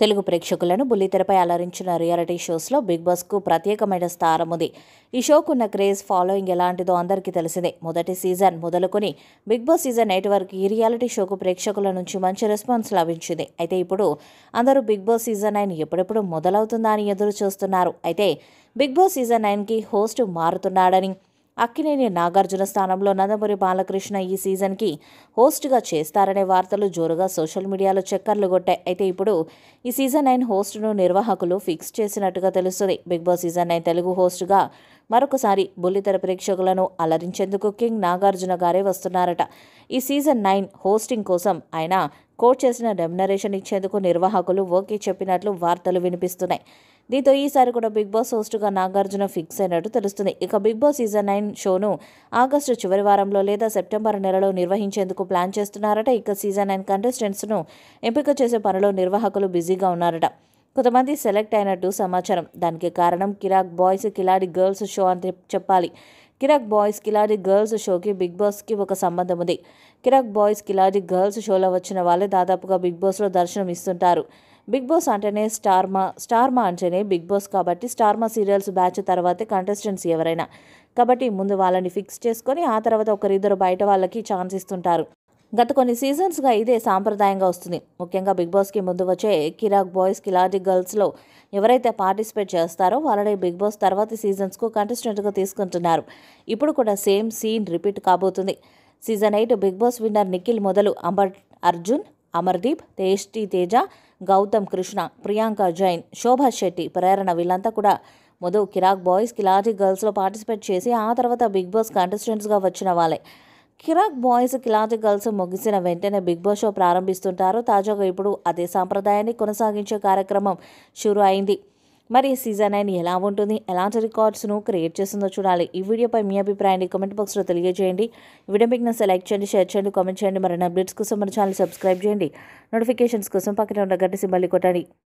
తెలుగు ప్రేక్షకులను బుల్లితెరపై అలరించిన reality షోస్లో big బాస్కు ప్రత్యేకమైన స్థానం ఉంది. ఈ షోకున్న క్రేజ్, ఫాలోయింగ్ ఎలాంటిదో అందరికీ తెలిసిందే. మొదటి సీజన్ మొదలుకొని బిగ్ బాస్ సీజన్ 8 వరకు ఈ రియాలిటీ షోకు ప్రేక్షకుల నుంచి మంచి రెస్పాన్స్ లభించింది. అయితే ఇప్పుడు అందరూ బిగ్ బాస్ సీజన్ 9 ఎప్పుడెప్పుడు మొదలవుతుందా అని ఎదురు చూస్తున్నారు. అయితే బిగ్ బాస్ సీజన్ 9కి హోస్ట్ మారుతున్నాడని, అక్కినేని నాగార్జున స్థానంలో నందమూరి బాలకృష్ణ ఈ సీజన్కి హోస్ట్గా చేస్తారనే వార్తలు జోరుగా సోషల్ మీడియాలో చక్కర్లు కొట్టాయి. అయితే ఇప్పుడు ఈ సీజన్ 9 హోస్ట్ను నిర్వాహకులు ఫిక్స్ చేసినట్టుగా తెలుస్తుంది. బిగ్ బాస్ సీజన్ 9 తెలుగు హోస్ట్గా మరొకసారి బుల్లితెర ప్రేక్షకులను అలరించేందుకు కింగ్ నాగార్జున గారే వస్తున్నారట. ఈ సీజన్ 9 హోస్టింగ్ కోసం ఆయన కోట్ చేసిన రెమ్యునరేషన్ ఇచ్చేందుకు నిర్వాహకులు ఓకే చెప్పినట్లు వార్తలు వినిపిస్తున్నాయి. దీంతో ఈసారి కూడా బిగ్ బాస్ హోస్ట్గా నాగార్జున ఫిక్స్ అయినట్టు తెలుస్తుంది. ఇక బిగ్ బాస్ సీజన్ 9 షోను ఆగస్టు చివరి వారంలో లేదా సెప్టెంబర్ నెలలో నిర్వహించేందుకు ప్లాన్ చేస్తున్నారట. ఇక సీజన్ 9 కంటెస్టెంట్స్ను ఎంపిక చేసే పనిలో నిర్వాహకులు బిజీగా ఉన్నారట. కొంతమంది సెలెక్ట్ అయినట్టు సమాచారం. దానికి కారణం కిరాక్ బాయ్స్ కిలాడి గర్ల్స్ షో అని చెప్పాలి. కిరాక్ బాయ్స్ కిలాడి గర్ల్స్ షోకి బిగ్ బాస్కి ఒక సంబంధం ఉంది. కిరాక్ బాయ్స్ కిలాడి గర్ల్స్ షోలో వచ్చిన వాళ్ళే దాదాపుగా బిగ్ బాస్లో దర్శనం ఇస్తుంటారు. బిగ్ బాస్ అంటేనే స్టార్మా అంటేనే బిగ్ బాస్ కాబట్టి స్టార్మా సీరియల్స్ బ్యాచ్ తర్వాతే కంటెస్టెంట్స్ ఎవరైనా. కాబట్టి ముందు వాళ్ళని ఫిక్స్ చేసుకొని ఆ తర్వాత ఒకరిద్దరు బయట వాళ్ళకి ఛాన్స్ ఇస్తుంటారు. గత కొన్ని సీజన్స్గా ఇదే సాంప్రదాయంగా వస్తుంది. ముఖ్యంగా బిగ్ బాస్కి ముందు వచ్చే కిరాక్ బాయ్స్ కిలాడి గర్ల్స్లో ఎవరైతే పార్టిసిపేట్ చేస్తారో వాళ్ళని బిగ్ బాస్ తర్వాతి సీజన్స్కు కంటెస్టెంట్గా తీసుకుంటున్నారు. ఇప్పుడు కూడా సేమ్ సీన్ రిపీట్ కాబోతుంది. Season 8 big boss winner Nikhil మొదలు అర్జున్, అమర్దీప్, తేజ, గౌతమ్ కృష్ణ, ప్రియాంక జైన్, శోభా శెట్టి, ప్రేరణ వీళ్ళంతా కూడా మొదలు కిరాక్ బాయ్స్ కిలాడి గర్ల్స్లో పార్టిసిపేట్ చేసి ఆ తర్వాత బిగ్ బాస్ కంటెస్టెంట్స్గా వచ్చిన వాళ్ళే. కిరాక్ బాయ్స్ కిలాడి గర్ల్స్ ముగిసిన వెంటనే బిగ్ బాస్ షో ప్రారంభిస్తుంటారు. తాజాగా ఇప్పుడు అదే సాంప్రదాయాన్ని కొనసాగించే కార్యక్రమం షురూ అయింది. మరి సీజన్ 9 ఎలా ఉంటుంది, ఎలాంటి రికార్డ్స్ను క్రియేట్ చేస్తుందో చూడాలి. ఈ వీడియోపై మీ అభిప్రాయాన్ని కామెంట్ బాక్స్లో తెలియజేయండి. ఈ వీడియో మీకు నచ్చితే లైక్ చేయండి, షేర్ చేయండి, కామెంట్ చేయండి. మరిన్ని అప్డేట్స్ కోసం మన ఛానల్ సబ్స్క్రైబ్ చేయండి. నోటిఫికేషన్స్ కోసం పక్కన ఉన్న గంట సింబల్ని కొట్టండి.